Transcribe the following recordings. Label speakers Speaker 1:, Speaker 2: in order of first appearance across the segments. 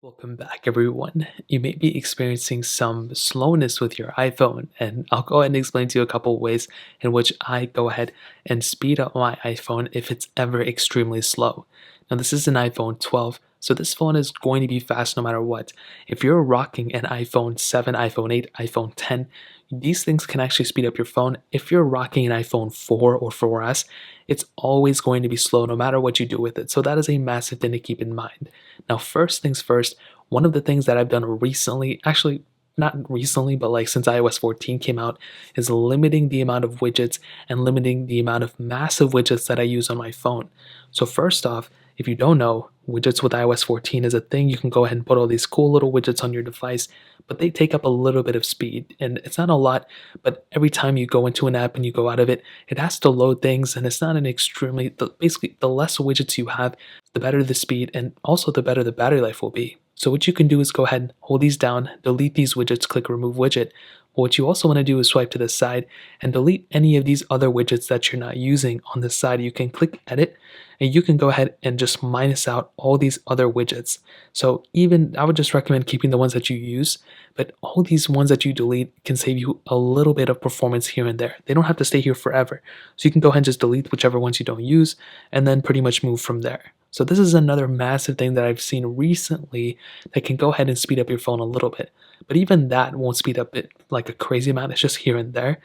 Speaker 1: Welcome back, everyone. You may be experiencing some slowness with your iPhone, and I'll go ahead and explain to you a couple ways in which I go ahead and speed up my iPhone if it's ever extremely slow. Now, this is an iPhone 12, so this phone is going to be fast no matter what. If you're rocking an iPhone 7, iPhone 8, iPhone 10, these things can actually speed up your phone. If you're rocking an iPhone 4 or 4S, it's always going to be slow no matter what you do with it. So that is a massive thing to keep in mind. Now, first things first, one of the things that I've done recently, actually not recently, but like since iOS 14 came out, is limiting the amount of widgets and limiting the amount of massive widgets that I use on my phone. So first off, if you don't know, widgets with iOS 14 is a thing. You can go ahead and put all these cool little widgets on your device, but they take up a little bit of speed. And it's not a lot, but every time you go into an app and you go out of it, it has to load things, and it's not an extremely, basically, the less widgets you have, the better the speed, and also the better the battery life will be. So what you can do is go ahead and hold these down, delete these widgets, click remove widget. What you also want to do is swipe to the side and delete any of these other widgets that you're not using on the side. You can click edit and you can go ahead and just minus out all these other widgets. So even I would just recommend keeping the ones that you use, but all these ones that you delete can save you a little bit of performance here and there. They don't have to stay here forever. So you can go ahead and just delete whichever ones you don't use and then pretty much move from there. So this is another massive thing that I've seen recently that can go ahead and speed up your phone a little bit. But even that won't speed up it like a crazy amount. It's just here and there.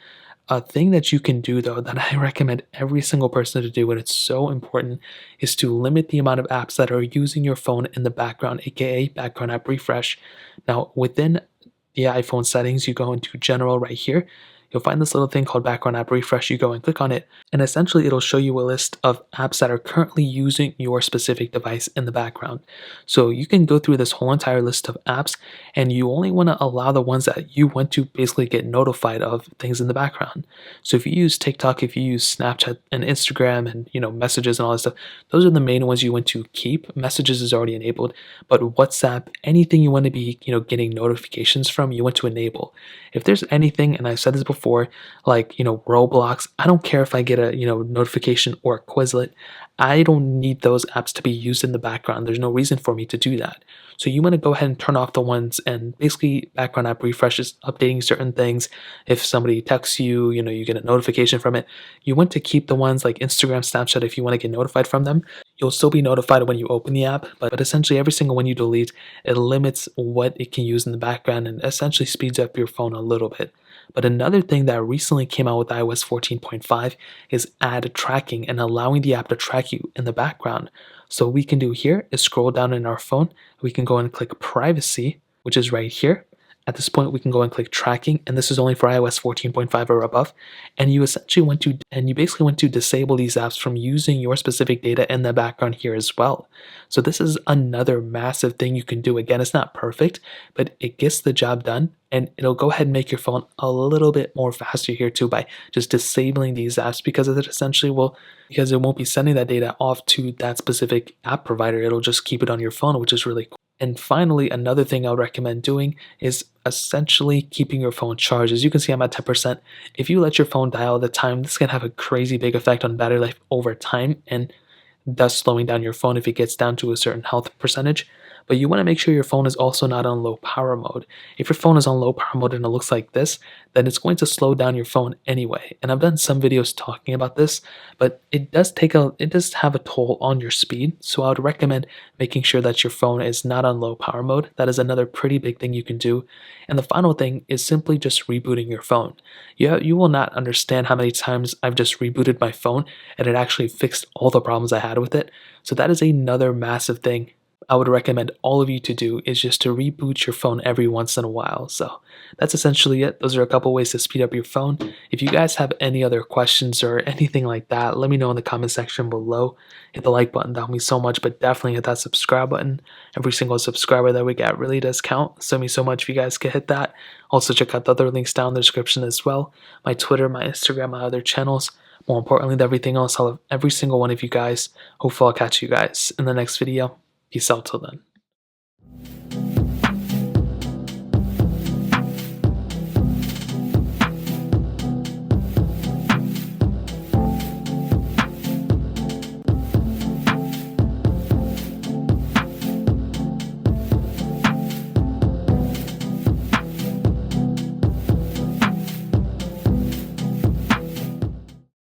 Speaker 1: A thing that you can do though that I recommend every single person to do, and it's so important, is to limit the amount of apps that are using your phone in the background, aka background app refresh. Now within the iPhone settings, you go into general right here. You'll find this little thing called background app refresh. You go and click on it, and essentially it'll show you a list of apps that are currently using your specific device in the background. So you can go through this whole entire list of apps, and you only want to allow the ones that you want to basically get notified of things in the background. So if you use TikTok, if you use Snapchat and Instagram and messages and all that stuff, those are the main ones you want to keep. Messages is already enabled, but WhatsApp, anything you want to be getting notifications from, you want to enable. If there's anything, and I've said this before, like Roblox, I don't care if I get a notification or a Quizlet. I don't need those apps to be used in the background. There's no reason for me to do that. So you want to go ahead and turn off the ones, and basically background app refresh is updating certain things. If somebody texts you, you get a notification from it. You want to keep the ones like Instagram, Snapchat. If you want to get notified from them, you'll still be notified when you open the app, but essentially every single one you delete, it limits what it can use in the background and essentially speeds up your phone a little bit. But another thing that recently came out with iOS 14.5 is ad tracking and allowing the app to track you in the background. So what we can do here is scroll down in our phone. We can go and click privacy, which is right here. At this point, we can go and click tracking, and this is only for iOS 14.5 or above. And you basically want to disable these apps from using your specific data in the background here as well. So this is another massive thing you can do. Again, it's not perfect, but it gets the job done, and it'll go ahead and make your phone a little bit more faster here too by just disabling these apps, because it won't be sending that data off to that specific app provider. It'll just keep it on your phone, which is really cool. And finally, another thing I would recommend doing is essentially keeping your phone charged. As you can see, I'm at 10%. If you let your phone die all the time, this can have a crazy big effect on battery life over time, and thus slowing down your phone if it gets down to a certain health percentage. But you want to make sure your phone is also not on low power mode. If your phone is on low power mode and it looks like this, then it's going to slow down your phone anyway. And I've done some videos talking about this, but it does have a toll on your speed. So I would recommend making sure that your phone is not on low power mode. That is another pretty big thing you can do. And the final thing is simply just rebooting your phone. You will not understand how many times I've just rebooted my phone and it actually fixed all the problems I had with it. So that is another massive thing I would recommend all of you to do, is just to reboot your phone every once in a while. So that's essentially it. Those are a couple ways to speed up your phone. If you guys have any other questions or anything like that, let me know in the comment section below. Hit the like button, that would mean so much, but definitely hit that subscribe button. Every single subscriber that we get really does count. So it means so much if you guys could hit that. Also check out the other links down in the description as well. My Twitter, my Instagram, my other channels. More importantly than everything else, I'll have every single one of you guys. Hopefully I'll catch you guys in the next video. Peace out till then.